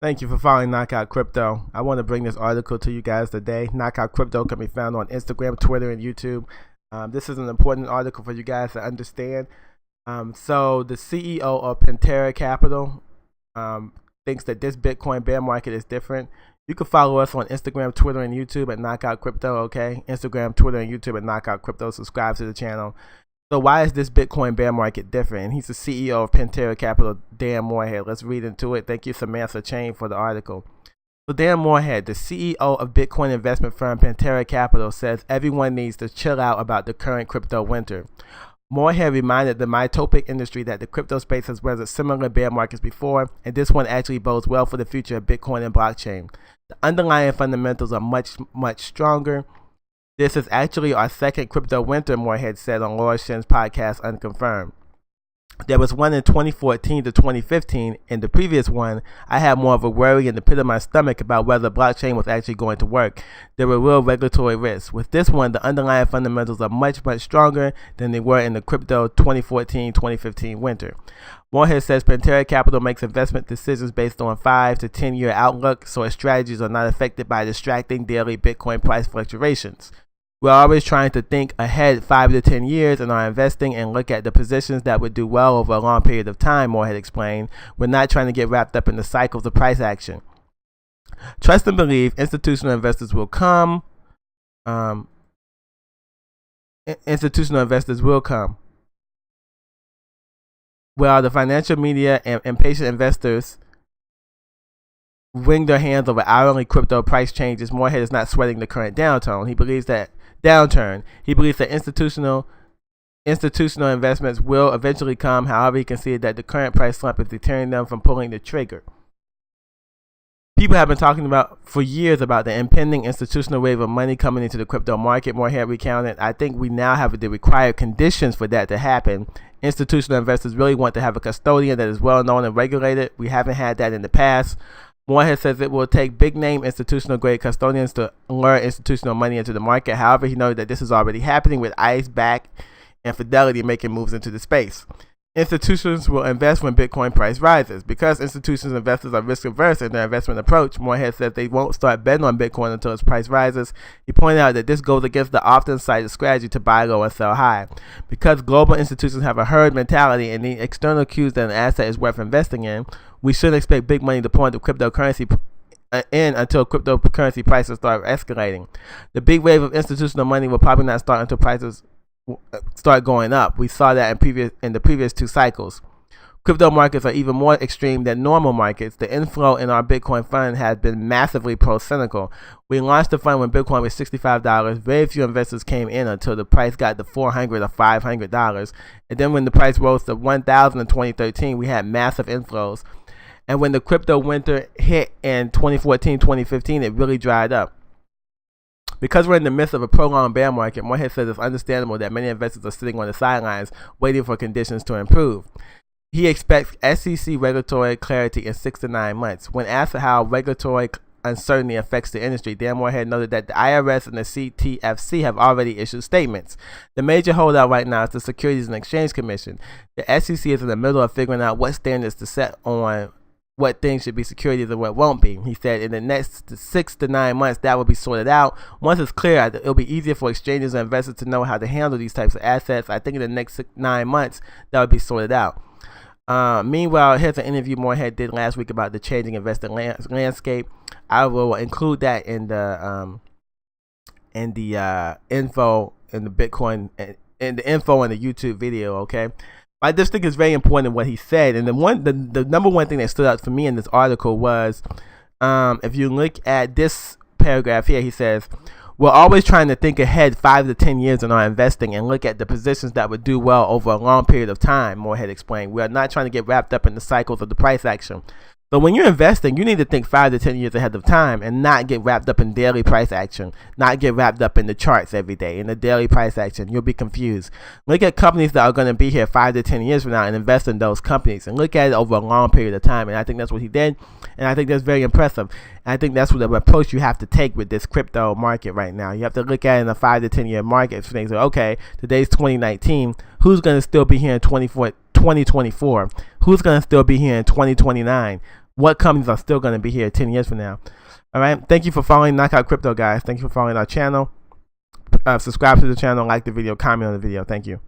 Thank you for following Knockout Crypto. I want to bring this article to you guys today. Knockout Crypto can be found on Instagram, Twitter, and YouTube. This is an important article for you guys to understand. So the CEO of Pantera Capital thinks that this Bitcoin bear market is different. You can follow us on Instagram, Twitter, and YouTube at Knockout Crypto, okay? Instagram, Twitter, and YouTube at Knockout Crypto. Subscribe to the channel. So why is this Bitcoin bear market different? And he's the CEO of Pantera Capital, Dan Morehead. Let's read into it. Thank you, Samantha Chain, for the article. So Dan Morehead, the CEO of Bitcoin investment firm Pantera Capital, says everyone needs to chill out about the current crypto winter. Morehead reminded the myopic industry that the crypto space has weathered similar bear markets before, and this one actually bodes well for the future of Bitcoin and blockchain. The underlying fundamentals are much stronger. This is actually our second crypto winter, Morehead said on Laura Shin's podcast, Unconfirmed. There was one in 2014 to 2015. In the previous one, I had more of a worry in the pit of my stomach about whether blockchain was actually going to work. There were real regulatory risks. With this one, the underlying fundamentals are much stronger than they were in the crypto 2014-2015 winter. Morehead says Pantera Capital makes investment decisions based on 5 to 10 year outlook, so its strategies are not affected by distracting daily Bitcoin price fluctuations. We're always trying to think ahead 5 to 10 years in our investing and look at the positions that would do well over a long period of time, Morehead explained. We're not trying to get wrapped up in the cycles of price action. Trust and believe institutional investors will come. Institutional investors will come. While the financial media and impatient investors wring their hands over hourly crypto price changes, Morehead is not sweating the current downturn. He believes that institutional investments will eventually come. However, he conceded that the current price slump is deterring them from pulling the trigger. People have been talking about for years about the impending institutional wave of money coming into the crypto market, Morehead recounted. I think we now have the required conditions for that to happen. Institutional investors really want to have a custodian that is well known and regulated. We haven't had that in the past. Morehead says it will take big-name institutional-grade custodians to lure institutional money into the market. However, he noted that this is already happening with ICE, BAC, and Fidelity making moves into the space. Institutions will invest when Bitcoin price rises. Because institutional investors are risk-averse in their investment approach, Morehead says they won't start betting on Bitcoin until its price rises. He pointed out that this goes against the often cited strategy to buy low and sell high. Because global institutions have a herd mentality and need external cues that an asset is worth investing in, we shouldn't expect big money to pour into cryptocurrency until cryptocurrency prices start escalating. The big wave of institutional money will probably not start until prices start going up. We saw that in the previous two cycles. Crypto markets are even more extreme than normal markets. The inflow in our Bitcoin fund has been massively pro-cynical. We launched the fund when Bitcoin was $65. Very few investors came in until the price got to $400 or $500. And then when the price rose to $1,000 in 2013, we had massive inflows. And when the crypto winter hit in 2014, 2015, it really dried up. Because we're in the midst of a prolonged bear market, Morehead says it's understandable that many investors are sitting on the sidelines waiting for conditions to improve. He expects SEC regulatory clarity in 6 to 9 months. When asked how regulatory uncertainty affects the industry, Dan Morehead noted that the IRS and the CFTC have already issued statements. The major holdout right now is the Securities and Exchange Commission. The SEC is in the middle of figuring out what standards to set on what things should be securities and what won't be. He said in the next 6 to 9 months that will be sorted out. Once it's clear, it'll be easier for exchanges and investors to know how to handle these types of assets. I think in the next 9 months that will be sorted out. Meanwhile, here's an interview Morehead did last week about the changing investing landscape. I will include that in the info in the Bitcoin and the info in the YouTube video. Okay. I just think it's very important what he said, and the number one thing that stood out for me in this article was, if you look at this paragraph here, he says, we're always trying to think ahead 5 to 10 years in our investing and look at the positions that would do well over a long period of time, Morehead explained. We are not trying to get wrapped up in the cycles of the price action. But when you're investing, you need to think 5 to 10 years ahead of time and not get wrapped up in daily price action, not get wrapped up in the charts every day, in the daily price action. You'll be confused. Look at companies that are going to be here 5 to 10 years from now and invest in those companies and look at it over a long period of time. And I think that's what he did. And I think that's very impressive. And I think that's what the approach you have to take with this crypto market right now. You have to look at it in a 5 to 10 year market. So things like, okay, today's 2019. Who's going to still be here in 2024? Who's going to still be here in 2029? what companies are still going to be here 10 years from now. All right. Thank you for following Knockout Crypto, guys. Thank you for following our channel. Subscribe to the channel, like the video, comment on the video. Thank you.